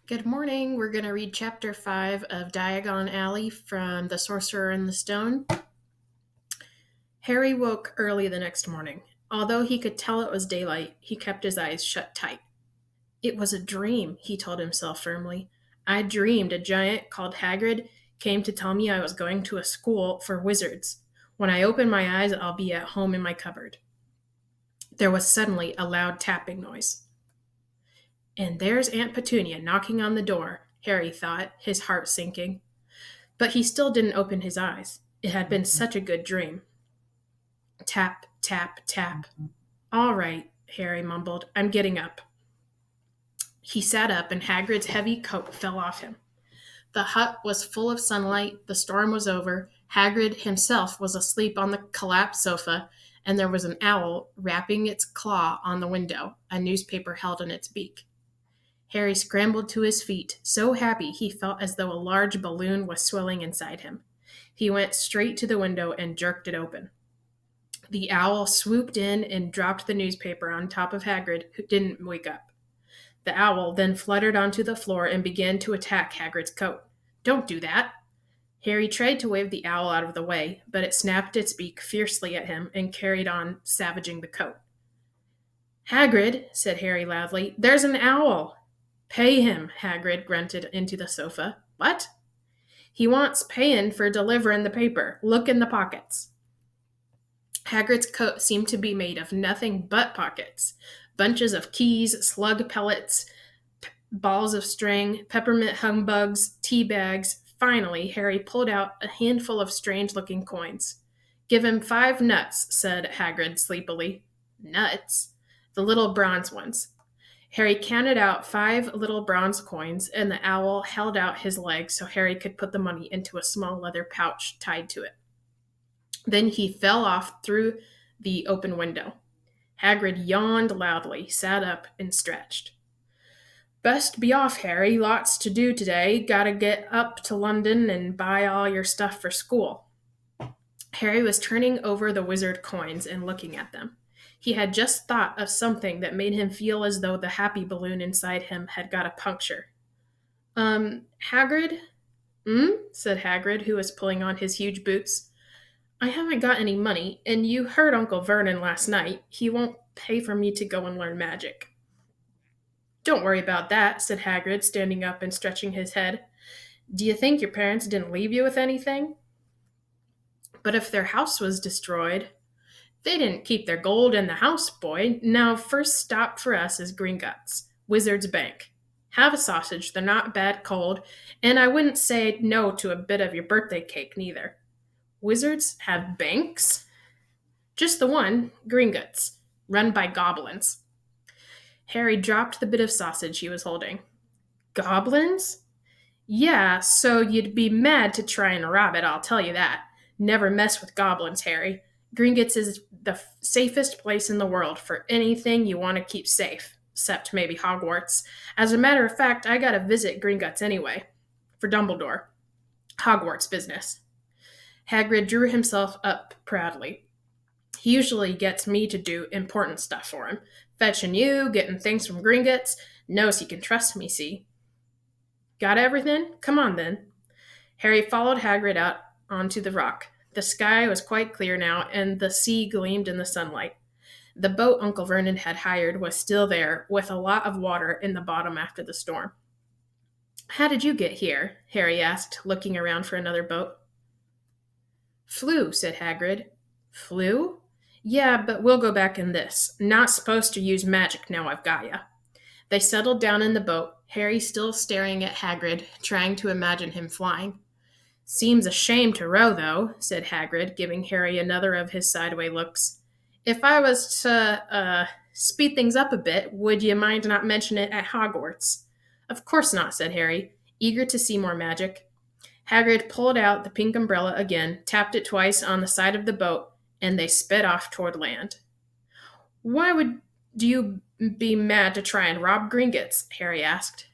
Good morning. We're going to read Chapter 5 of Diagon Alley from The Sorcerer and the Stone. Harry woke early the next morning. Although he could tell it was daylight, he kept his eyes shut tight. It was a dream, he told himself firmly. I dreamed a giant called Hagrid came to tell me I was going to a school for wizards. When I open my eyes, I'll be at home in my cupboard. There was suddenly a loud tapping noise. And there's Aunt Petunia knocking on the door, Harry thought, his heart sinking. But he still didn't open his eyes. It had been such a good dream. Tap, tap, tap. All right, Harry mumbled. I'm getting up. He sat up, and Hagrid's heavy coat fell off him. The hut was full of sunlight, the storm was over, Hagrid himself was asleep on the collapsed sofa, and there was an owl rapping its claw on the window, a newspaper held in its beak. Harry scrambled to his feet, so happy he felt as though a large balloon was swelling inside him. He went straight to the window and jerked it open. The owl swooped in and dropped the newspaper on top of Hagrid, who didn't wake up. The owl then fluttered onto the floor and began to attack Hagrid's coat. Don't do that! Harry tried to wave the owl out of the way, but it snapped its beak fiercely at him and carried on savaging the coat. Hagrid, said Harry loudly, there's an owl! Pay him, Hagrid grunted into the sofa. What? He wants payin' for deliverin' the paper. Look in the pockets. Hagrid's coat seemed to be made of nothing but pockets. Bunches of keys, slug pellets, balls of string, peppermint humbugs, tea bags. Finally, Harry pulled out a handful of strange-looking coins. Give him 5 nuts, said Hagrid sleepily. Nuts? The little bronze ones. Harry counted out 5 little bronze coins, and the owl held out his leg so Harry could put the money into a small leather pouch tied to it. Then he fell off through the open window. Hagrid yawned loudly, sat up, and stretched. Best be off, Harry. Lots to do today. Gotta get up to London and buy all your stuff for school. Harry was turning over the wizard coins and looking at them. He had just thought of something that made him feel as though the happy balloon inside him had got a puncture. Hagrid? Said Hagrid, who was pulling on his huge boots. I haven't got any money, and you heard Uncle Vernon last night. He won't pay for me to go and learn magic. Don't worry about that, said Hagrid, standing up and stretching his head. Do you think your parents didn't leave you with anything? But if their house was destroyed... They didn't keep their gold in the house, boy. Now, first stop for us is Gringotts, Wizard's Bank. Have a sausage, they're not bad cold, and I wouldn't say no to a bit of your birthday cake, neither. Wizards have banks? Just the one, Gringotts, run by goblins. Harry dropped the bit of sausage he was holding. Goblins? Yeah, so you'd be mad to try and rob it, I'll tell you that. Never mess with goblins, Harry. Gringotts is the safest place in the world for anything you want to keep safe, except maybe Hogwarts. As a matter of fact, I gotta visit Gringotts anyway, for Dumbledore. Hogwarts business. Hagrid drew himself up proudly. He usually gets me to do important stuff for him. Fetching you, getting things from Gringotts, knows he can trust me, see? Got everything? Come on, then. Harry followed Hagrid out onto the rock. The sky was quite clear now, and the sea gleamed in the sunlight. The boat Uncle Vernon had hired was still there, with a lot of water in the bottom after the storm. How did you get here? Harry asked, looking around for another boat. Flew, said Hagrid. Flew? Yeah, but we'll go back in this. Not supposed to use magic now I've got ya. They settled down in the boat, Harry still staring at Hagrid, trying to imagine him flying. Seems a shame to row, though, said Hagrid, giving Harry another of his sideway looks. If I was to, speed things up a bit, would you mind not mention it at Hogwarts? Of course not, said Harry, eager to see more magic. Hagrid pulled out the pink umbrella again, tapped it twice on the side of the boat, and they sped off toward land. Why would you be mad to try and rob Gringotts? Harry asked.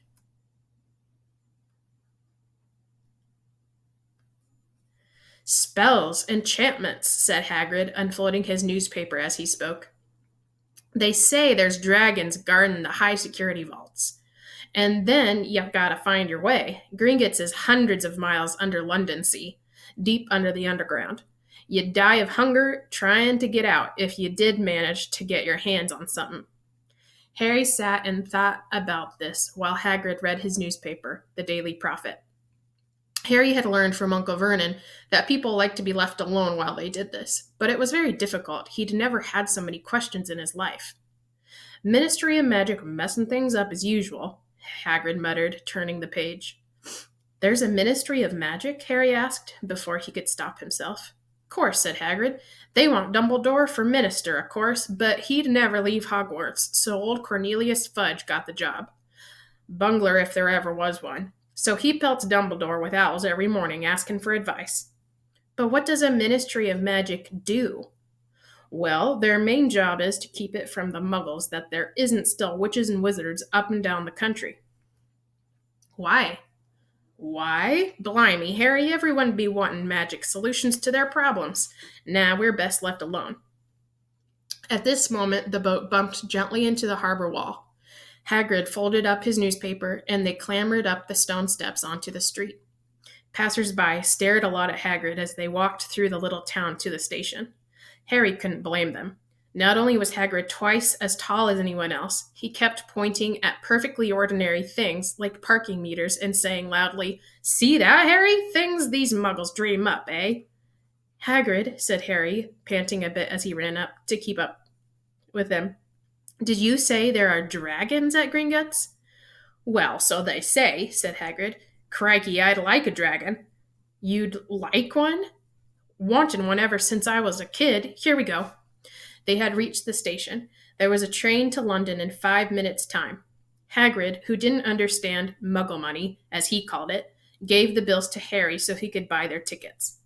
Spells, enchantments, said Hagrid, unfolding his newspaper as he spoke. They say there's dragons guarding the high security vaults. And then you've got to find your way. Gringotts is hundreds of miles under London Sea, deep under the underground. You'd die of hunger trying to get out if you did manage to get your hands on something. Harry sat and thought about this while Hagrid read his newspaper, the Daily Prophet. Harry had learned from Uncle Vernon that people liked to be left alone while they did this, but it was very difficult. He'd never had so many questions in his life. Ministry of Magic messing things up as usual, Hagrid muttered, turning the page. There's a Ministry of Magic? Harry asked, before he could stop himself. Course, said Hagrid. They want Dumbledore for minister, of course, but he'd never leave Hogwarts, so old Cornelius Fudge got the job. Bungler if there ever was one. So he pelts Dumbledore with owls every morning asking for advice. But what does a Ministry of Magic do? Well, their main job is to keep it from the muggles that there isn't still witches and wizards up and down the country. Why? Why? Blimey, Harry, everyone be wanting magic solutions to their problems. Nah, we're best left alone. At this moment, the boat bumped gently into the harbor wall. Hagrid folded up his newspaper, and they clambered up the stone steps onto the street. Passers-by stared a lot at Hagrid as they walked through the little town to the station. Harry couldn't blame them. Not only was Hagrid twice as tall as anyone else, he kept pointing at perfectly ordinary things like parking meters and saying loudly, "See that, Harry? Things these muggles dream up, eh?" "Hagrid," said Harry, panting a bit as he ran up to keep up with them. "Did you say there are dragons at Gringotts?" "Well, so they say," said Hagrid. "Crikey, I'd like a dragon." "You'd like one?" "Wanted one ever since I was a kid. Here we go." They had reached the station. There was a train to London in 5 minutes' time. Hagrid, who didn't understand muggle money, as he called it, gave the bills to Harry so he could buy their tickets.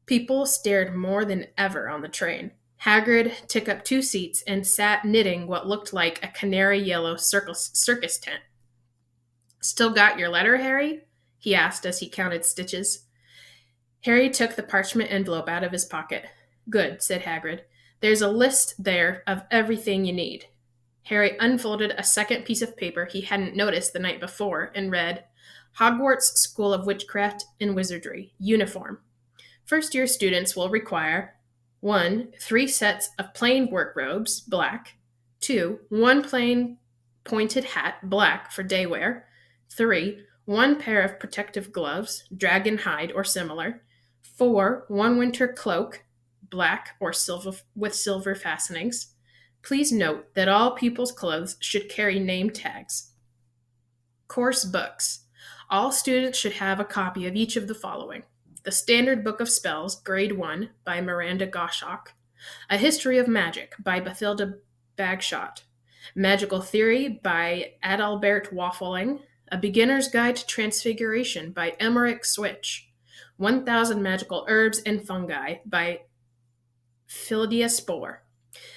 People stared more than ever on the train. Hagrid took up 2 seats and sat knitting what looked like a canary yellow circus tent. "Still got your letter, Harry?" he asked as he counted stitches. Harry took the parchment envelope out of his pocket. "Good," said Hagrid. "There's a list there of everything you need." Harry unfolded a second piece of paper he hadn't noticed the night before and read, "Hogwarts School of Witchcraft and Wizardry, Uniform. First-year students will require 1. 3 sets of plain work robes, black. 2. 1 plain pointed hat, black, for day wear. 3. 1 pair of protective gloves, dragon hide or similar. 4. 1 winter cloak, black or silver with silver fastenings. Please note that all pupils' clothes should carry name tags. Course books. All students should have a copy of each of the following: The Standard Book of Spells, Grade 1, by Miranda Goshawk. A History of Magic, by Bathilda Bagshot. Magical Theory, by Adalbert Waffling. A Beginner's Guide to Transfiguration, by Emmerich Switch. 1,000 Magical Herbs and Fungi, by Philia Spore.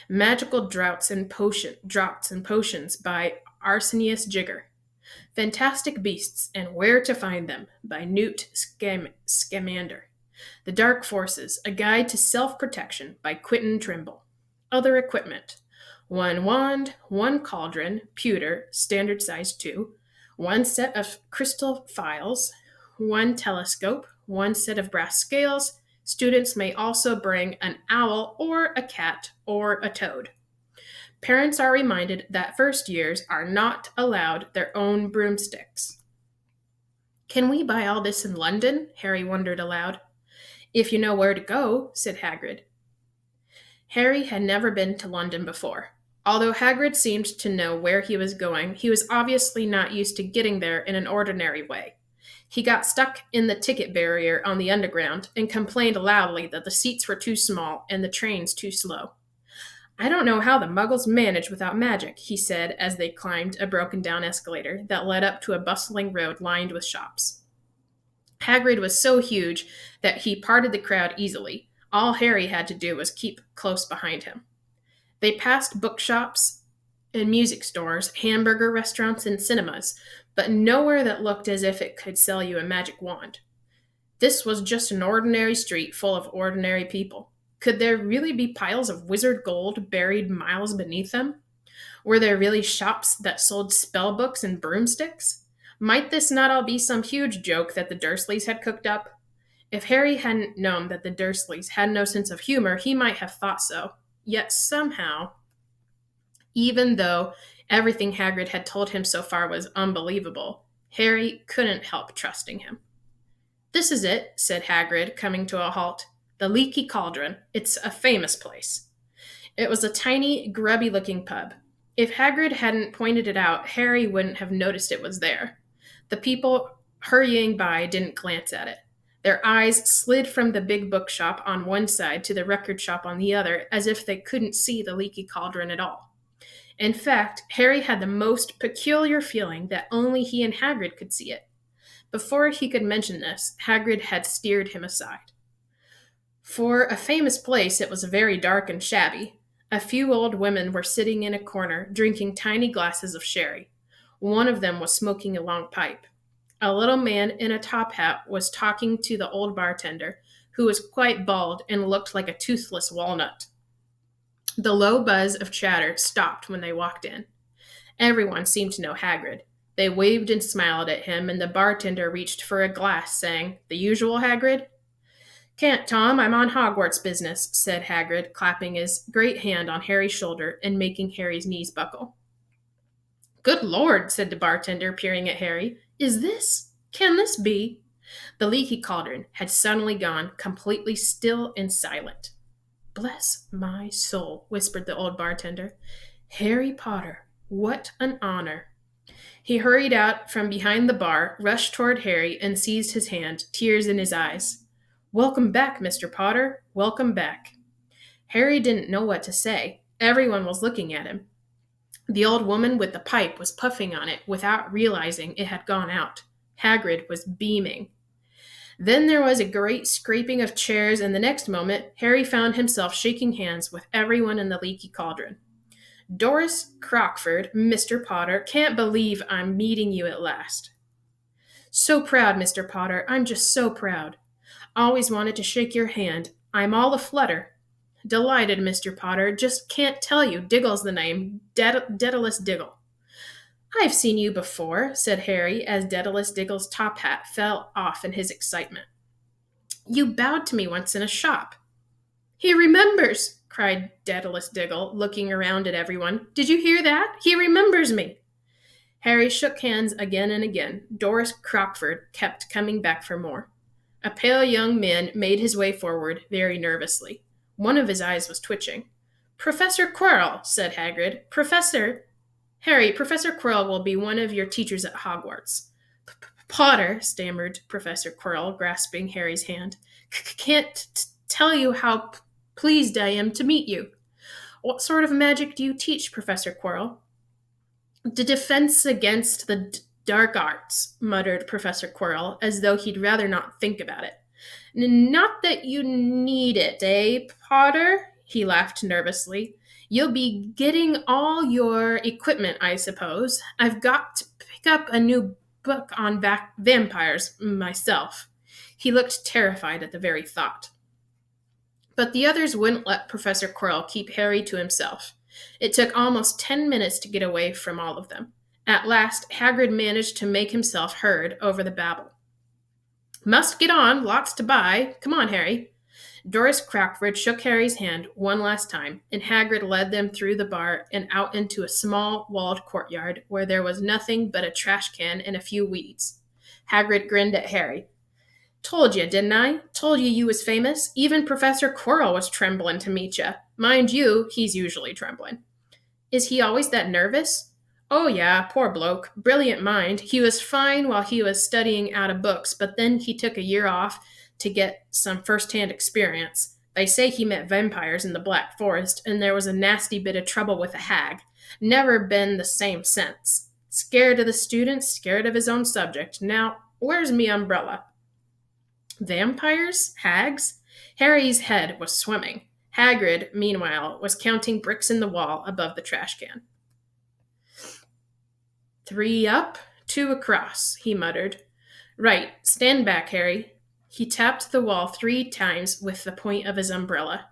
Magical Draughts and Potions, by Arsenius Jigger. Fantastic Beasts and Where to Find Them, by Newt Scamander. The Dark Forces, A Guide to Self-Protection, by Quentin Trimble. Other equipment: 1 wand, 1 cauldron, pewter, standard size 2, 1 set of crystal phials, 1 telescope, 1 set of brass scales. Students may also bring an owl or a cat or a toad. Parents are reminded that first years are not allowed their own broomsticks. "Can we buy all this in London?" Harry wondered aloud. "If you know where to go," said Hagrid. Harry had never been to London before. Although Hagrid seemed to know where he was going, he was obviously not used to getting there in an ordinary way. He got stuck in the ticket barrier on the underground and complained loudly that the seats were too small and the trains too slow. "I don't know how the muggles manage without magic," he said as they climbed a broken-down escalator that led up to a bustling road lined with shops. Hagrid was so huge that he parted the crowd easily. All Harry had to do was keep close behind him. They passed bookshops and music stores, hamburger restaurants, and cinemas, but nowhere that looked as if it could sell you a magic wand. This was just an ordinary street full of ordinary people. Could there really be piles of wizard gold buried miles beneath them? Were there really shops that sold spell books and broomsticks? Might this not all be some huge joke that the Dursleys had cooked up? If Harry hadn't known that the Dursleys had no sense of humor, he might have thought so. Yet somehow, even though everything Hagrid had told him so far was unbelievable, Harry couldn't help trusting him. "This is it," said Hagrid, coming to a halt. "The Leaky Cauldron. It's a famous place." It was a tiny, grubby-looking pub. If Hagrid hadn't pointed it out, Harry wouldn't have noticed it was there. The people hurrying by didn't glance at it. Their eyes slid from the big bookshop on one side to the record shop on the other, as if they couldn't see the Leaky Cauldron at all. In fact, Harry had the most peculiar feeling that only he and Hagrid could see it. Before he could mention this, Hagrid had steered him aside. For a famous place, it was very dark and shabby. A few old women were sitting in a corner, drinking tiny glasses of sherry. One of them was smoking a long pipe. A little man in a top hat was talking to the old bartender, who was quite bald and looked like a toothless walnut. The low buzz of chatter stopped when they walked in. Everyone seemed to know Hagrid. They waved and smiled at him, and the bartender reached for a glass, saying, "The usual, Hagrid?" "Can't, Tom. I'm on Hogwarts business," said Hagrid, clapping his great hand on Harry's shoulder and making Harry's knees buckle. "Good Lord," said the bartender, peering at Harry. Can this be?" The Leaky Cauldron had suddenly gone completely still and silent. "Bless my soul," whispered the old bartender. "Harry Potter, what an honor." He hurried out from behind the bar, rushed toward Harry, and seized his hand, tears in his eyes. "Welcome back, Mr. Potter. Welcome back." Harry didn't know what to say. Everyone was looking at him. The old woman with the pipe was puffing on it without realizing it had gone out. Hagrid was beaming. Then there was a great scraping of chairs, and the next moment, Harry found himself shaking hands with everyone in the Leaky Cauldron. "Doris Crockford, Mr. Potter, can't believe I'm meeting you at last." "So proud, Mr. Potter. I'm just so proud. Always wanted to shake your hand. I'm all aflutter." "Delighted, Mr. Potter. Just can't tell you. Diggle's the name. Daedalus Diggle." "I've seen you before," said Harry, as Daedalus Diggle's top hat fell off in his excitement. "You bowed to me once in a shop." "He remembers!" cried Daedalus Diggle, looking around at everyone. "Did you hear that? He remembers me!" Harry shook hands again and again. Doris Crockford kept coming back for more. A pale young man made his way forward, very nervously. One of his eyes was twitching. "Professor Quirrell," said Hagrid. Harry, Professor Quirrell will be one of your teachers at Hogwarts." "Potter," stammered Professor Quirrell, grasping Harry's hand, "can't tell you how pleased I am to meet you." "What sort of magic do you teach, Professor Quirrell?" "The defense against the dark arts," muttered Professor Quirrell, as though he'd rather not think about it. "Not that you need it, eh, Potter?" He laughed nervously. "You'll be getting all your equipment, I suppose. I've got to pick up a new book on vampires myself." He looked terrified at the very thought. But the others wouldn't let Professor Quirrell keep Harry to himself. It took almost 10 minutes to get away from all of them. At last, Hagrid managed to make himself heard over the babble. "Must get on, lots to buy. Come on, Harry." Doris Crockford shook Harry's hand one last time, and Hagrid led them through the bar and out into a small, walled courtyard where there was nothing but a trash can and a few weeds. Hagrid grinned at Harry. "Told you, didn't I? Told you was famous. Even Professor Quirrell was trembling to meet you. Mind you, he's usually trembling." "Is he always that nervous?" "Oh yeah, poor bloke. Brilliant mind. He was fine while he was studying out of books, but then he took a year off to get some first-hand experience. They say he met vampires in the Black Forest, and there was a nasty bit of trouble with a hag. Never been the same since. Scared of the students, scared of his own subject. Now, where's me umbrella?" Vampires? Hags? Harry's head was swimming. Hagrid, meanwhile, was counting bricks in the wall above the trash can. 3 up, 2 across, he muttered. "Right, stand back, Harry." He tapped the wall 3 times with the point of his umbrella.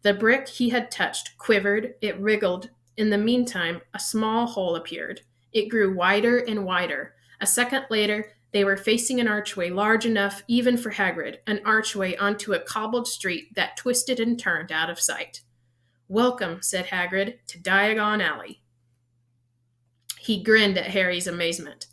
The brick he had touched quivered, it wriggled, In the meantime, a small hole appeared. It grew wider and wider. A second later, they were facing an archway large enough even for Hagrid, an archway onto a cobbled street that twisted and turned out of sight. "Welcome," said Hagrid, "to Diagon Alley." He grinned at Harry's amazement.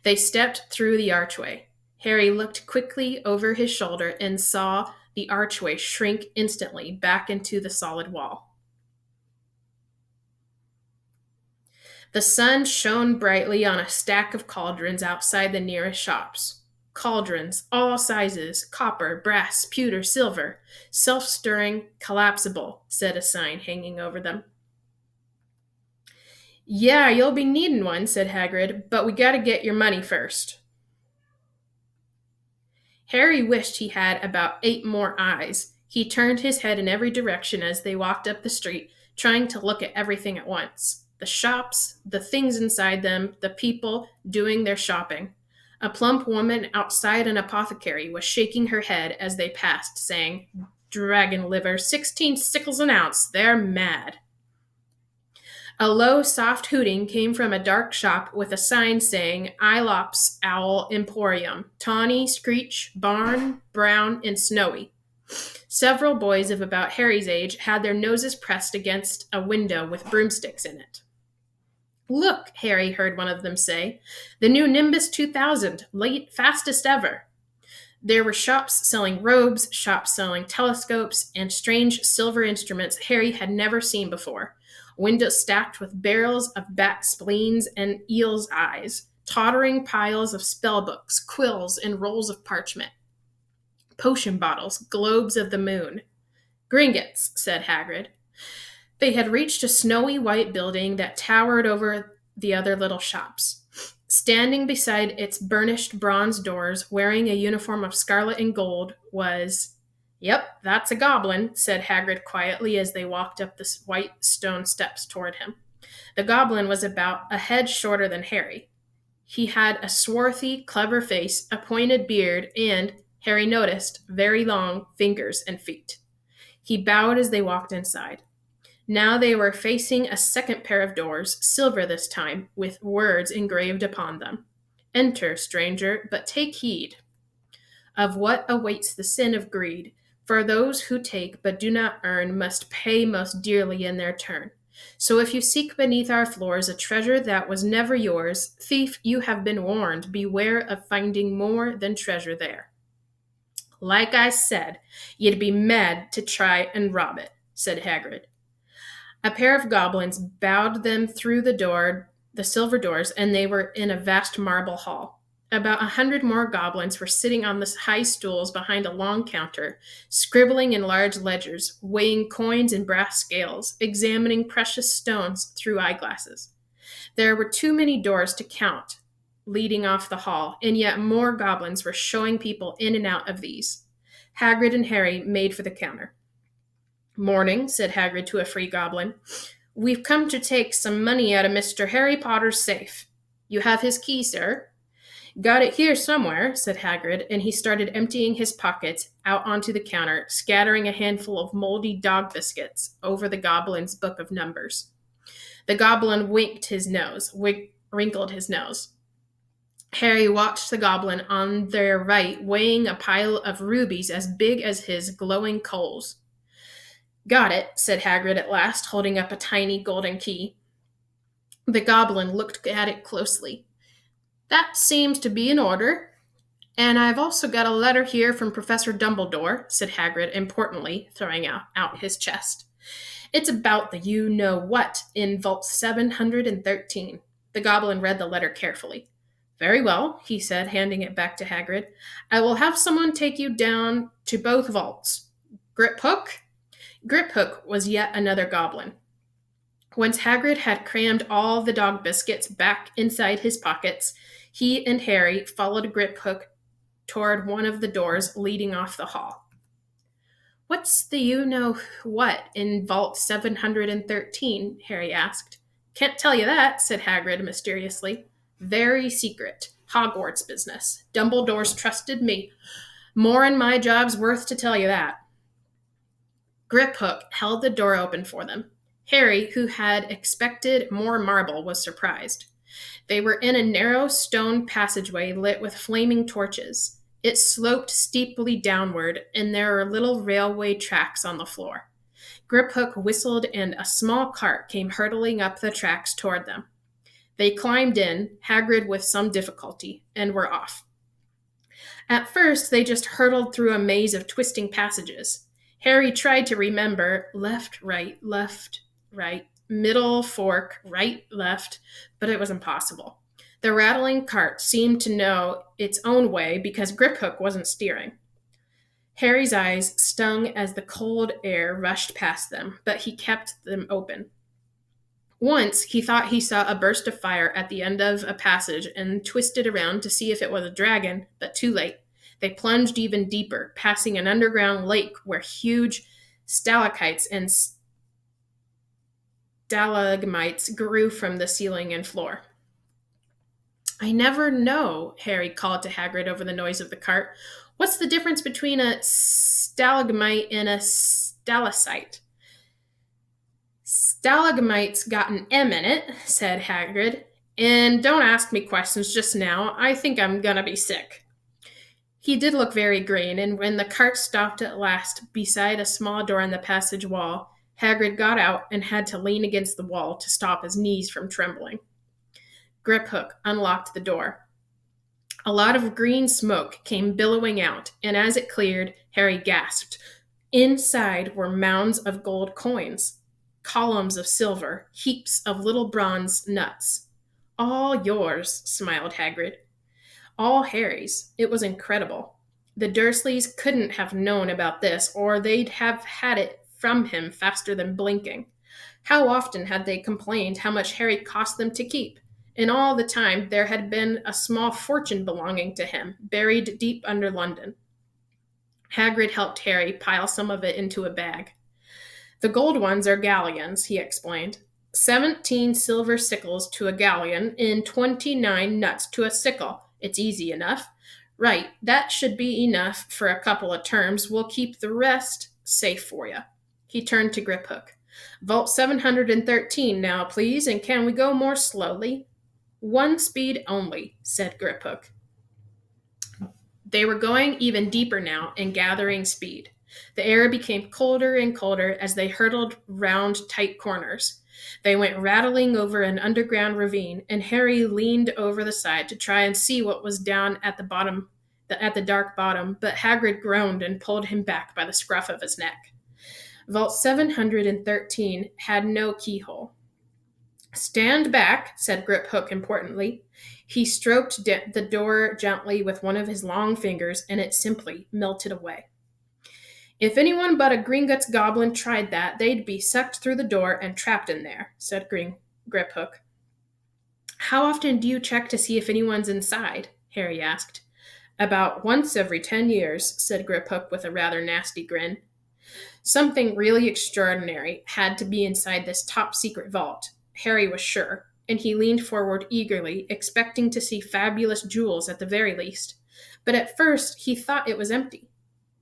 They stepped through the archway. Harry looked quickly over his shoulder and saw the archway shrink instantly back into the solid wall. The sun shone brightly on a stack of cauldrons outside the nearest shops. Cauldrons, all sizes, copper, brass, pewter, silver, self-stirring, collapsible, said a sign hanging over them. "Yeah, you'll be needin' one," said Hagrid, "but we gotta get your money first." Harry wished he had about 8 more eyes. He turned his head in every direction as they walked up the street, trying to look at everything at once. The shops, the things inside them, the people doing their shopping. A plump woman outside an apothecary was shaking her head as they passed, saying, "Dragon liver, 16 sickles an ounce, they're mad." A low, soft hooting came from a dark shop with a sign saying Ilops Owl Emporium, tawny, screech, barn, brown, and snowy. Several boys of about Harry's age had their noses pressed against a window with broomsticks in it. "Look," Harry heard one of them say, "the new Nimbus 2000, fastest ever." There were shops selling robes, shops selling telescopes, and strange silver instruments Harry had never seen before. Windows stacked with barrels of bat spleens and eel's eyes, tottering piles of spellbooks, quills, and rolls of parchment. Potion bottles, globes of the moon. "Gringotts," said Hagrid. They had reached a snowy white building that towered over the other little shops. Standing beside its burnished bronze doors, wearing a uniform of scarlet and gold, was... "Yep, that's a goblin," said Hagrid quietly as they walked up the white stone steps toward him. The goblin was about a head shorter than Harry. He had a swarthy, clever face, a pointed beard, and, Harry noticed, very long fingers and feet. He bowed as they walked inside. Now they were facing a second pair of doors, silver this time, with words engraved upon them. "Enter, stranger, but take heed of what awaits the sin of greed. For those who take but do not earn must pay most dearly in their turn. So if you seek beneath our floors a treasure that was never yours, thief, you have been warned, beware of finding more than treasure there." "Like I said, you'd be mad to try and rob it," said Hagrid. A pair of goblins bowed them through the silver doors, and they were in a vast marble hall. About 100 more goblins were sitting on the high stools behind a long counter, scribbling in large ledgers, weighing coins in brass scales, examining precious stones through eyeglasses. There were too many doors to count leading off the hall, and yet more goblins were showing people in and out of these. Hagrid and Harry made for the counter. "Morning," said Hagrid to a free goblin. "We've come to take some money out of Mr. Harry Potter's safe. You have his key, sir." "Got it here somewhere," said Hagrid, and he started emptying his pockets out onto the counter, scattering a handful of moldy dog biscuits over the goblin's book of numbers. The goblin wrinkled his nose. Harry watched the goblin on their right weighing a pile of rubies as big as his glowing coals. "Got it," said Hagrid at last, holding up a tiny golden key. The goblin looked at it closely. "That seems to be in order. And I've also got a letter here from Professor Dumbledore," said Hagrid importantly, throwing out his chest. "It's about the you-know-what in Vault 713. The goblin read the letter carefully. "Very well," he said, handing it back to Hagrid. "I will have someone take you down to both vaults. Griphook?" Griphook was yet another goblin. Once Hagrid had crammed all the dog biscuits back inside his pockets, he and Harry followed Griphook toward one of the doors leading off the hall. "What's the you-know-what in Vault 713? Harry asked. "Can't tell you that," said Hagrid mysteriously. "Very secret. Hogwarts business. Dumbledore's trusted me. More'n my job's worth to tell you that." Griphook held the door open for them. Harry, who had expected more marble, was surprised. They were in a narrow stone passageway lit with flaming torches. It sloped steeply downward, and there were little railway tracks on the floor. Griphook whistled, and a small cart came hurtling up the tracks toward them. They climbed in, Hagrid with some difficulty, and were off. At first, they just hurtled through a maze of twisting passages. Harry tried to remember left, right, middle, fork, right, left, but it was impossible. The rattling cart seemed to know its own way because Griphook wasn't steering. Harry's eyes stung as the cold air rushed past them, but he kept them open. Once, he thought he saw a burst of fire at the end of a passage and twisted around to see if it was a dragon, but too late. They plunged even deeper, passing an underground lake where huge stalactites and stalagmites grew from the ceiling and floor. I never know, Harry called to Hagrid over the noise of the cart. What's the difference between a stalagmite and a stalactite? Stalagmite's got an M in it, said Hagrid. And don't ask me questions just now. I think I'm gonna be sick. He did look very green, and when the cart stopped at last beside a small door in the passage wall, Hagrid got out and had to lean against the wall to stop his knees from trembling. Griphook unlocked the door. A lot of green smoke came billowing out, and as it cleared, Harry gasped. Inside were mounds of gold coins, columns of silver, heaps of little bronze nuts. All yours, smiled Hagrid. All Harry's. It was incredible. The Dursleys couldn't have known about this, or they'd have had it from him faster than blinking. How often had they complained how much Harry cost them to keep? And all the time there had been a small fortune belonging to him, buried deep under London. Hagrid helped Harry pile some of it into a bag. The gold ones are galleons, he explained. 17 silver sickles to a galleon and 29 nuts to a sickle. It's easy enough. Right, that should be enough for a couple of terms. We'll keep the rest safe for you. He turned to Griphook. Vault 713 now, please, and can we go more slowly? One speed only, said Griphook. They were going even deeper now and gathering speed. The air became colder and colder as they hurtled round tight corners. They went rattling over an underground ravine, and Harry leaned over the side to try and see what was down at the bottom, at the dark bottom, but Hagrid groaned and pulled him back by the scruff of his neck. Vault 713 had no keyhole. Stand back, said Griphook importantly. He stroked the door gently with one of his long fingers, and it simply melted away. If anyone but a Gringotts goblin tried that, they'd be sucked through the door and trapped in there, said Griphook. How often do you check to see if anyone's inside? Harry asked. About once every 10 years, said Griphook with a rather nasty grin. Something really extraordinary had to be inside this top-secret vault, Harry was sure, and he leaned forward eagerly, expecting to see fabulous jewels at the very least. But at first he thought it was empty.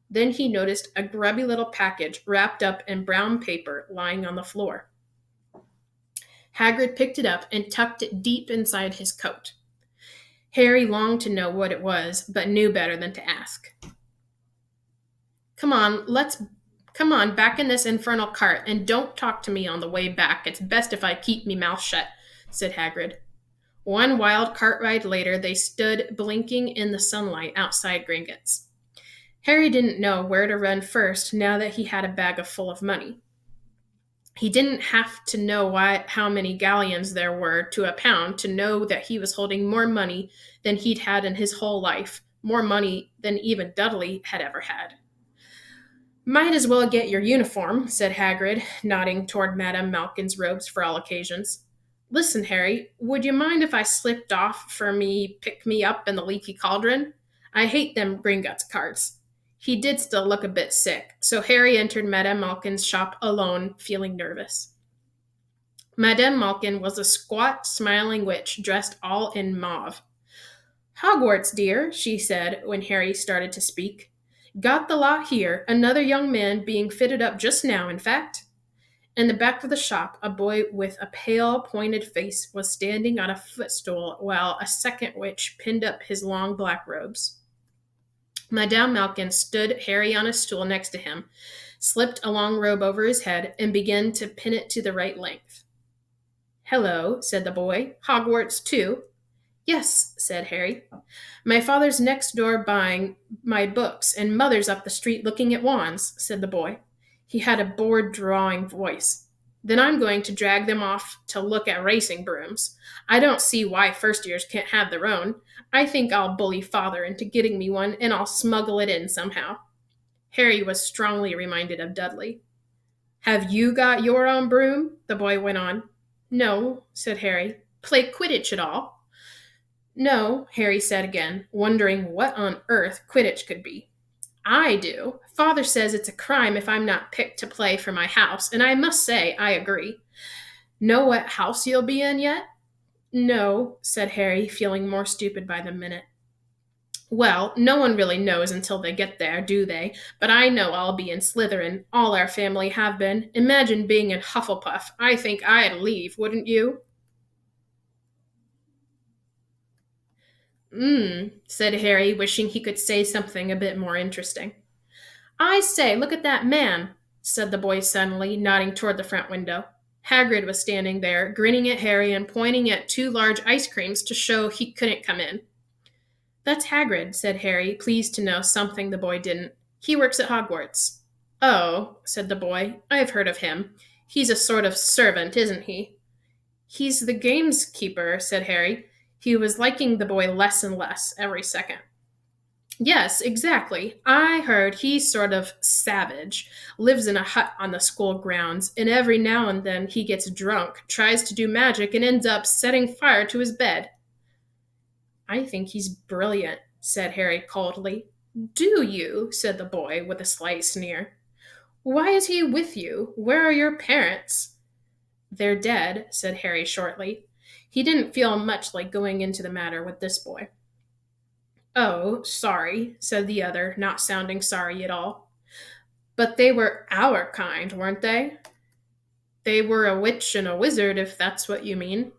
Then he noticed a grubby little package wrapped up in brown paper lying on the floor. Hagrid picked it up and tucked it deep inside his coat. Harry longed to know what it was, but knew better than to ask. Come on, back in this infernal cart, and don't talk to me on the way back. It's best if I keep me mouth shut, said Hagrid. One wild cart ride later, they stood blinking in the sunlight outside Gringotts. Harry didn't know where to run first now that he had a bag full of money. He didn't have to know how many galleons there were to a pound to know that he was holding more money than he'd had in his whole life, more money than even Dudley had ever had. Might as well get your uniform, said Hagrid, nodding toward Madame Malkin's robes for all occasions. Listen, Harry, would you mind if I slipped off for me pick-me-up in the Leaky Cauldron? I hate them Gringotts carts. He did still look a bit sick, so Harry entered Madame Malkin's shop alone, feeling nervous. Madame Malkin was a squat, smiling witch dressed all in mauve. Hogwarts, dear, she said when Harry started to speak. Got the lot here, another young man being fitted up just now, in fact. In the back of the shop, a boy with a pale, pointed face was standing on a footstool while a second witch pinned up his long black robes. Madame Malkin stood Harry on a stool next to him, slipped a long robe over his head, and began to pin it to the right length. "Hello," said the boy. "Hogwarts, too?" "Yes," said Harry. "My father's next door buying my books, and mother's up the street looking at wands," said the boy. He had a bored, drawling voice. "Then I'm going to drag them off to look at racing brooms. I don't see why first years can't have their own. I think I'll bully father into getting me one, and I'll smuggle it in somehow." Harry was strongly reminded of Dudley. "Have you got your own broom?" the boy went on. "No," said Harry. "Play Quidditch at all?" "No," Harry said again, wondering what on earth Quidditch could be. "I do. Father says it's a crime if I'm not picked to play for my house, and I must say I agree. Know what house you'll be in yet?" "No," said Harry, feeling more stupid by the minute. "Well, no one really knows until they get there, do they? But I know I'll be in Slytherin. All our family have been. Imagine being in Hufflepuff. I think I'd leave, wouldn't you?" Said Harry, wishing he could say something a bit more interesting. "I say, look at that man," said the boy suddenly, nodding toward the front window. Hagrid was standing there, grinning at Harry and pointing at two large ice creams to show he couldn't come in. "That's Hagrid," said Harry, pleased to know something the boy didn't. "He works at Hogwarts." "Oh," said the boy, "I've heard of him. He's a sort of servant, isn't he?" "He's the gamekeeper," said Harry. He was liking the boy less and less every second. "Yes, exactly. I heard he's sort of savage, lives in a hut on the school grounds, and every now and then he gets drunk, tries to do magic, and ends up setting fire to his bed." "I think he's brilliant," said Harry coldly. "Do you?" said the boy with a slight sneer. "Why is he with you? Where are your parents?" "They're dead," said Harry shortly. He didn't feel much like going into the matter with this boy. "Oh, sorry," said the other, not sounding sorry at all. "But they were our kind, weren't they?" "They were a witch and a wizard, if that's what you mean."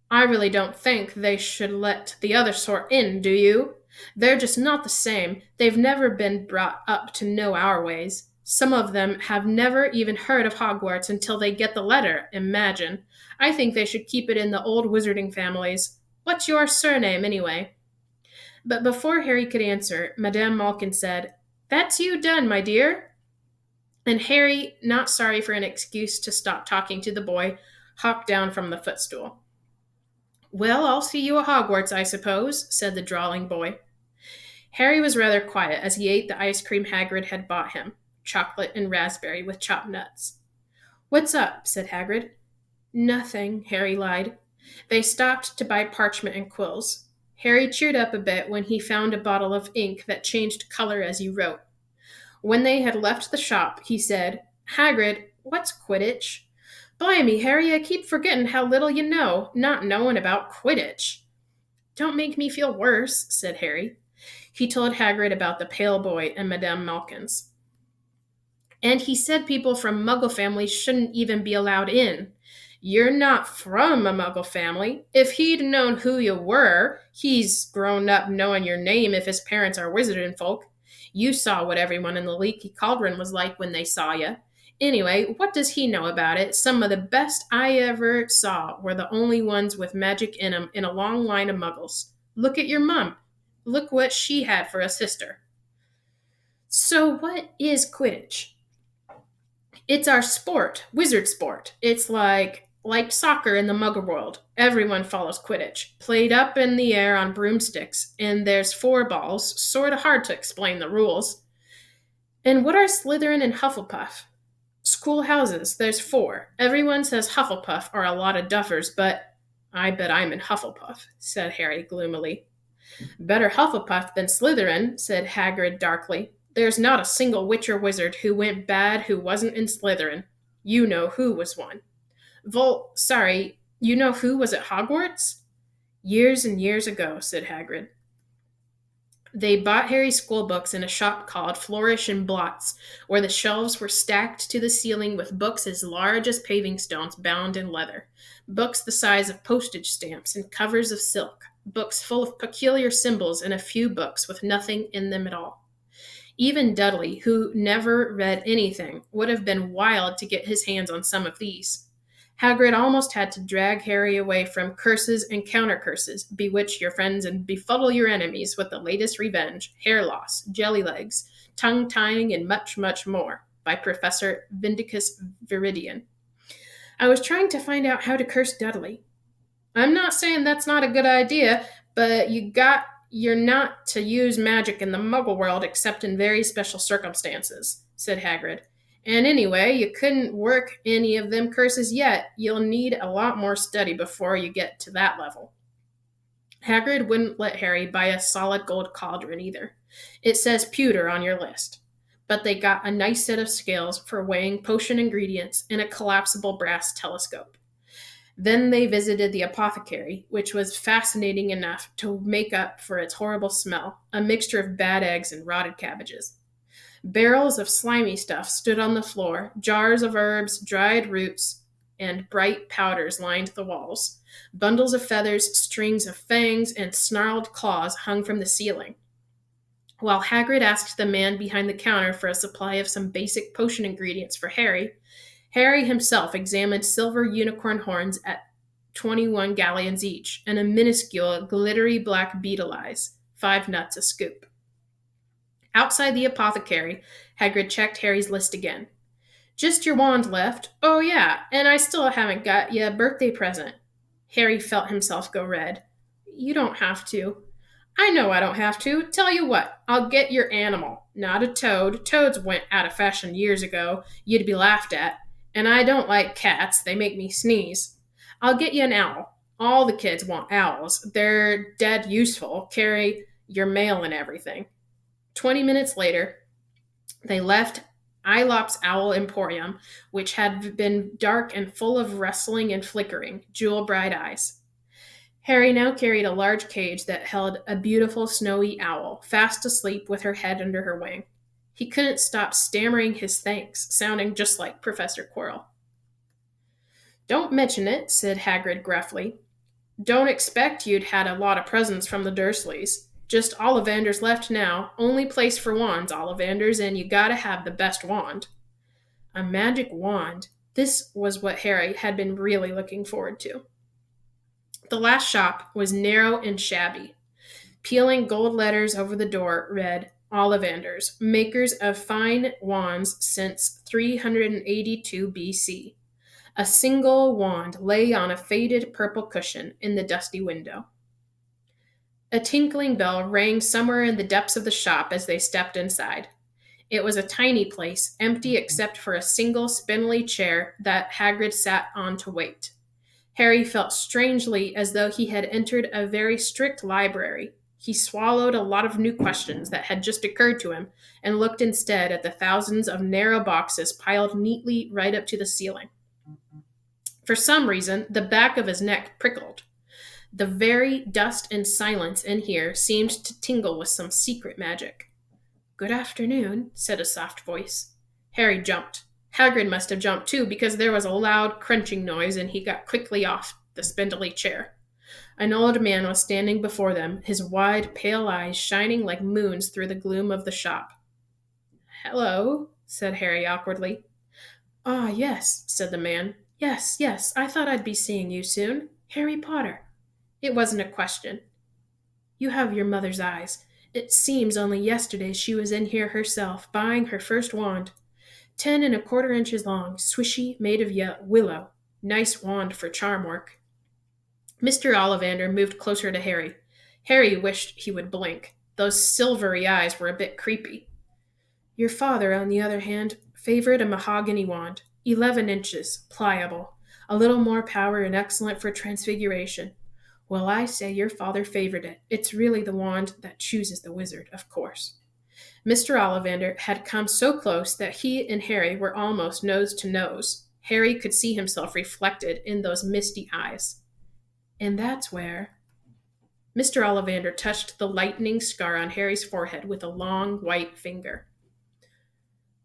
"I really don't think they should let the other sort in, do you? They're just not the same. They've never been brought up to know our ways. Some of them have never even heard of Hogwarts until they get the letter, imagine. I think they should keep it in the old wizarding families. What's your surname, anyway?" But before Harry could answer, Madame Malkin said, "That's you done, my dear." And Harry, not sorry for an excuse to stop talking to the boy, hopped down from the footstool. "Well, I'll see you at Hogwarts, I suppose," said the drawling boy. Harry was rather quiet as he ate the ice cream Hagrid had bought him, chocolate and raspberry with chopped nuts. "What's up?" said Hagrid. "Nothing," Harry lied. They stopped to buy parchment and quills. Harry cheered up a bit when he found a bottle of ink that changed color as he wrote. When they had left the shop, he said, "Hagrid, what's Quidditch?" "Blimey, Harry, I keep forgetting how little you know, not knowing about Quidditch." "Don't make me feel worse," said Harry. He told Hagrid about the pale boy and Madame Malkin's. "And he said people from Muggle families shouldn't even be allowed in." "You're not from a Muggle family. If he'd known who you were, he's grown up knowing your name if his parents are wizarding folk. You saw what everyone in the Leaky Cauldron was like when they saw you. Anyway, what does he know about it? Some of the best I ever saw were the only ones with magic in 'em in a long line of Muggles. Look at your mum. Look what she had for a sister." "So what is Quidditch?" "It's our sport, wizard sport. It's like soccer in the Muggle world. Everyone follows Quidditch. Played up in the air on broomsticks, and there's 4 balls. Sort of hard to explain the rules." "And what are Slytherin and Hufflepuff?" "Schoolhouses. There's 4. Everyone says Hufflepuff are a lot of duffers, but I bet I'm in Hufflepuff," said Harry gloomily. "Better Hufflepuff than Slytherin," said Hagrid darkly. "There's not a single witch or wizard who went bad who wasn't in Slytherin. You know who was one." Sorry, you know who was at Hogwarts?" "Years and years ago," said Hagrid. They bought Harry school books in a shop called Flourish and Blots, where the shelves were stacked to the ceiling with books as large as paving stones bound in leather, books the size of postage stamps and covers of silk, books full of peculiar symbols, and a few books with nothing in them at all. Even Dudley, who never read anything, would have been wild to get his hands on some of these. Hagrid almost had to drag Harry away from curses and counter curses, bewitch your friends and befuddle your enemies with the latest revenge, hair loss, jelly legs, tongue tying, and much, much more, by Professor Vindicus Viridian. I was trying to find out how to curse Dudley. I'm not saying that's not a good idea, but you're not to use magic in the muggle world except in very special circumstances, said Hagrid. And anyway, you couldn't work any of them curses yet. You'll need a lot more study before you get to that level. Hagrid wouldn't let Harry buy a solid gold cauldron either. It says pewter on your list. But they got a nice set of scales for weighing potion ingredients and a collapsible brass telescope. Then they visited the apothecary, which was fascinating enough to make up for its horrible smell, a mixture of bad eggs and rotted cabbages. Barrels of slimy stuff stood on the floor, jars of herbs, dried roots, and bright powders lined the walls. Bundles of feathers, strings of fangs, and snarled claws hung from the ceiling. While Hagrid asked the man behind the counter for a supply of some basic potion ingredients for Harry, Harry himself examined silver unicorn horns at 21 galleons each, and a minuscule, glittery black beetle eyes, 5 nuts a scoop. Outside the apothecary, Hagrid checked Harry's list again. Just your wand left. Oh, yeah, and I still haven't got you a birthday present. Harry felt himself go red. You don't have to. I know I don't have to. Tell you what, I'll get your animal. Not a toad. Toads went out of fashion years ago. You'd be laughed at. And I don't like cats. They make me sneeze. I'll get you an owl. All the kids want owls. They're dead useful. Carry your mail and everything. 20 minutes later, they left Aelop's Owl Emporium, which had been dark and full of rustling and flickering, jewel-bright eyes. Harry now carried a large cage that held a beautiful snowy owl, fast asleep with her head under her wing. He couldn't stop stammering his thanks, sounding just like Professor Quirrell. Don't mention it, said Hagrid gruffly. Don't expect you'd had a lot of presents from the Dursleys. Just Ollivanders left now. Only place for wands, Ollivanders, and you gotta have the best wand. A magic wand. This was what Harry had been really looking forward to. The last shop was narrow and shabby. Peeling gold letters over the door read, Ollivanders, makers of fine wands since 382 BC. A single wand lay on a faded purple cushion in the dusty window. A tinkling bell rang somewhere in the depths of the shop as they stepped inside. It was a tiny place, empty except for a single spindly chair that Hagrid sat on to wait. Harry felt strangely as though he had entered a very strict library. He swallowed a lot of new questions that had just occurred to him and looked instead at the thousands of narrow boxes piled neatly right up to the ceiling. For some reason, the back of his neck prickled. The very dust and silence in here seemed to tingle with some secret magic. Good afternoon, said a soft voice. Harry jumped. Hagrid must have jumped too, because there was a loud crunching noise and he got quickly off the spindly chair. An old man was standing before them, his wide, pale eyes shining like moons through the gloom of the shop. Hello, said Harry awkwardly. Ah, yes, said the man. Yes, I thought I'd be seeing you soon. Harry Potter. It wasn't a question. You have your mother's eyes. It seems only yesterday she was in here herself, buying her first wand. 10 1/4 inches long, swishy, made of willow. Nice wand for charm work. Mr. Ollivander moved closer to Harry. Harry wished he would blink. Those silvery eyes were a bit creepy. Your father, on the other hand, favored a mahogany wand, 11 inches, pliable, a little more power and excellent for transfiguration. Well, I say your father favored it. It's really the wand that chooses the wizard, of course. Mr. Ollivander had come so close that he and Harry were almost nose to nose. Harry could see himself reflected in those misty eyes. And that's where... Mr. Ollivander touched the lightning scar on Harry's forehead with a long white finger.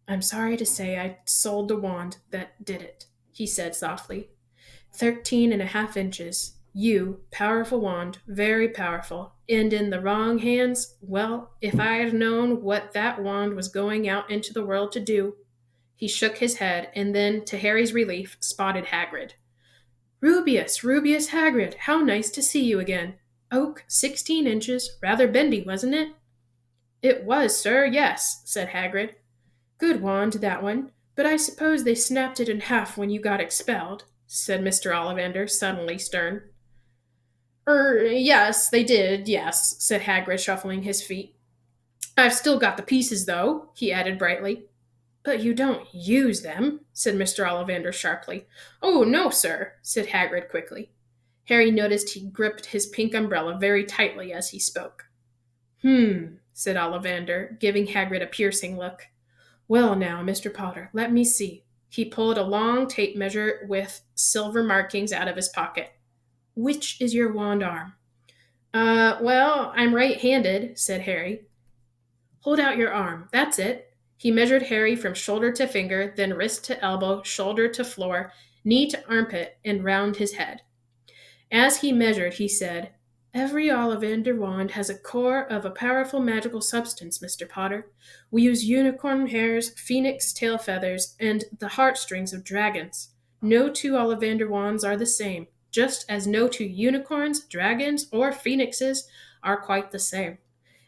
I'm sorry to say I sold the wand that did it, he said softly. 13.5 inches. You, powerful wand, very powerful, and in the wrong hands, well, if I had known what that wand was going out into the world to do. He shook his head, and then, to Harry's relief, spotted Hagrid. Rubius Hagrid, how nice to see you again. Oak, 16 inches, rather bendy, wasn't it? It was, sir, yes, said Hagrid. Good wand, that one, but I suppose they snapped it in half when you got expelled, said Mr. Ollivander, suddenly stern. Yes, they did, yes, said Hagrid, shuffling his feet. I've still got the pieces, though, he added brightly. But you don't use them, said Mr. Ollivander sharply. Oh, no, sir, said Hagrid quickly. Harry noticed he gripped his pink umbrella very tightly as he spoke. Said Ollivander, giving Hagrid a piercing look. Well now, Mr. Potter, let me see. He pulled a long tape measure with silver markings out of his pocket. Which is your wand arm? Well, I'm right-handed, said Harry. Hold out your arm. That's it. He measured Harry from shoulder to finger, then wrist to elbow, shoulder to floor, knee to armpit, and round his head. As he measured, he said, Every Ollivander wand has a core of a powerful magical substance, Mr. Potter. We use unicorn hairs, phoenix tail feathers, and the heartstrings of dragons. No two Ollivander wands are the same, just as no two unicorns, dragons, or phoenixes are quite the same.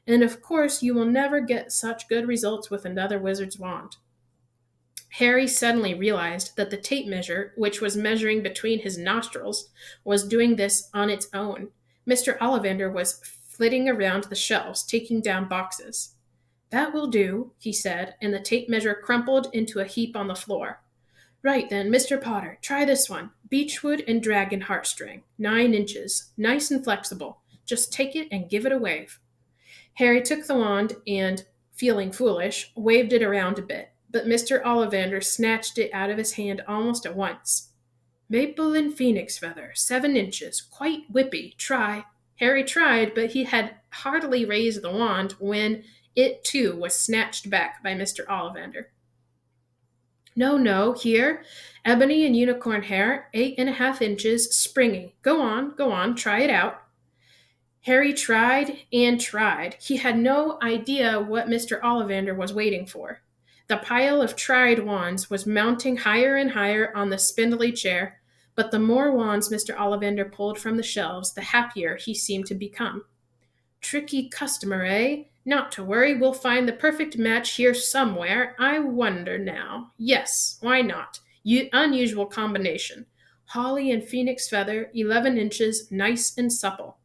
And of course, you will never get such good results with another wizard's wand. Harry suddenly realized that the tape measure, which was measuring between his nostrils, was doing this on its own. Mr. Ollivander was flitting around the shelves, taking down boxes. That will do, he said, and the tape measure crumpled into a heap on the floor. Right then, Mr. Potter, try this one. Beechwood and dragon heartstring, 9 inches, nice and flexible. Just take it and give it a wave. Harry took the wand and, feeling foolish, waved it around a bit, but Mr. Ollivander snatched it out of his hand almost at once. Maple and phoenix feather, 7 inches, quite whippy, try. Harry tried, but he had hardly raised the wand when it too was snatched back by Mr. Ollivander. No, here, ebony and unicorn hair, 8.5 inches, springy. Go on, try it out. Harry tried and tried. He had no idea what Mr. Ollivander was waiting for. The pile of tried wands was mounting higher and higher on the spindly chair, but the more wands Mr. Ollivander pulled from the shelves, the happier he seemed to become. Tricky customer, eh? Not to worry, we'll find the perfect match here somewhere. I wonder now. Yes, why not? Unusual combination. Holly and phoenix feather, 11 inches, nice and supple.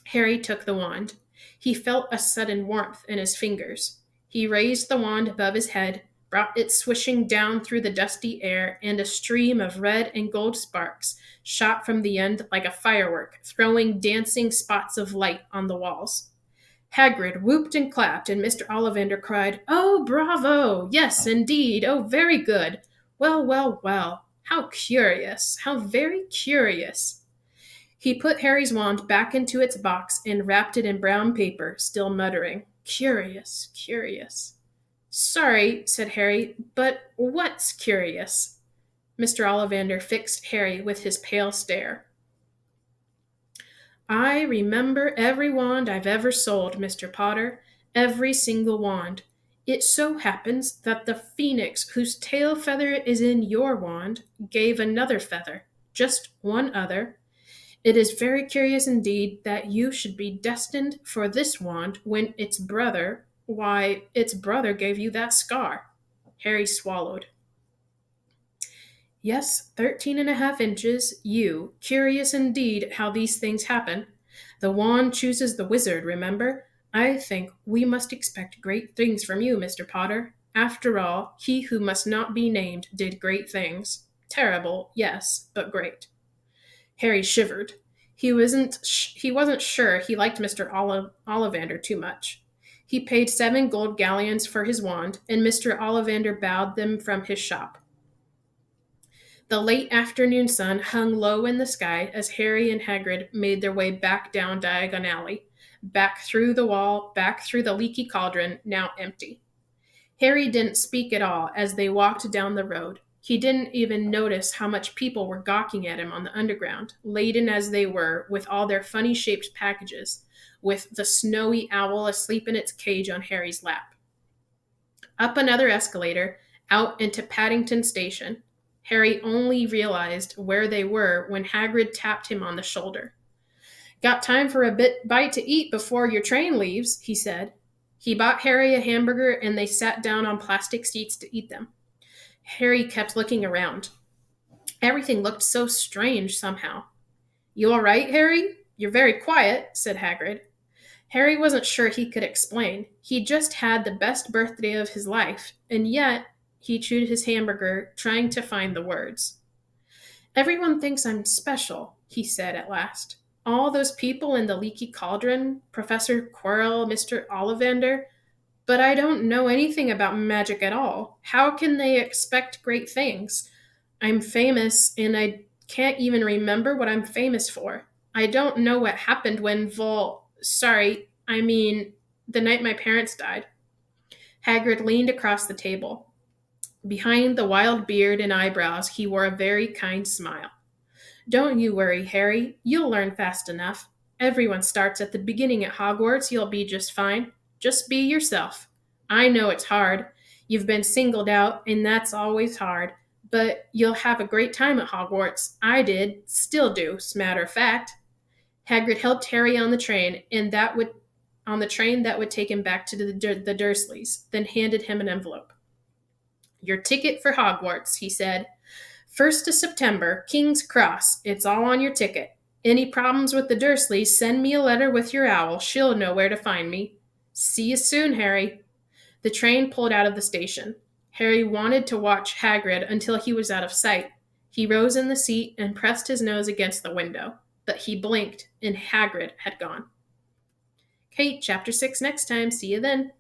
Harry took the wand. He felt a sudden warmth in his fingers. He raised the wand above his head, brought it swishing down through the dusty air, and a stream of red and gold sparks shot from the end like a firework, throwing dancing spots of light on the walls. Hagrid whooped and clapped, and Mr. Ollivander cried, Oh, bravo! Yes, indeed! Oh, very good! Well! How curious! How very curious! He put Harry's wand back into its box and wrapped it in brown paper, still muttering, Curious. Sorry, said Harry, but what's curious? Mr. Ollivander fixed Harry with his pale stare. I remember every wand I've ever sold, Mr. Potter, every single wand. It so happens that the phoenix whose tail feather is in your wand gave another feather, just one other. It is very curious indeed that you should be destined for this wand when its brother gave you that scar. Harry swallowed. Yes, 13.5 inches, you. Curious indeed how these things happen. The wand chooses the wizard, remember? I think we must expect great things from you, Mr. Potter. After all, he who must not be named did great things. Terrible, yes, but great. Harry shivered. He wasn't sure he liked Mr. Ollivander too much. He paid 7 gold galleons for his wand, and Mr. Ollivander bowed them from his shop. The late afternoon sun hung low in the sky as Harry and Hagrid made their way back down Diagon Alley, back through the wall, back through the Leaky Cauldron, now empty. Harry didn't speak at all as they walked down the road. He didn't even notice how much people were gawking at him on the underground, laden as they were with all their funny-shaped packages, with the snowy owl asleep in its cage on Harry's lap. Up another escalator, out into Paddington Station. Harry only realized where they were when Hagrid tapped him on the shoulder. "Got time for a bite to eat before your train leaves," he said. He bought Harry a hamburger and they sat down on plastic seats to eat them. Harry kept looking around. Everything looked so strange somehow. "You all right, Harry? You're very quiet," said Hagrid. Harry wasn't sure he could explain. He just had the best birthday of his life, and yet he chewed his hamburger, trying to find the words. "Everyone thinks I'm special," he said at last. "All those people in the Leaky Cauldron, Professor Quirrell, Mr. Ollivander, but I don't know anything about magic at all. How can they expect great things? I'm famous, and I can't even remember what I'm famous for. I don't know what happened when the night my parents died." Hagrid leaned across the table. Behind the wild beard and eyebrows, he wore a very kind smile. "Don't you worry, Harry. You'll learn fast enough. Everyone starts at the beginning at Hogwarts. You'll be just fine. Just be yourself. I know it's hard. You've been singled out, and that's always hard. But you'll have a great time at Hogwarts. I did. Still do, as a matter of fact." Hagrid helped Harry on the train, that would take him back to the Dursleys, then handed him an envelope. "Your ticket for Hogwarts," he said. "1st of September, King's Cross. It's all on your ticket. Any problems with the Dursleys, send me a letter with your owl. She'll know where to find me. See you soon, Harry." The train pulled out of the station. Harry wanted to watch Hagrid until he was out of sight. He rose in the seat and pressed his nose against the window, but he blinked and Hagrid had gone. Okay, chapter 6 next time. See you then.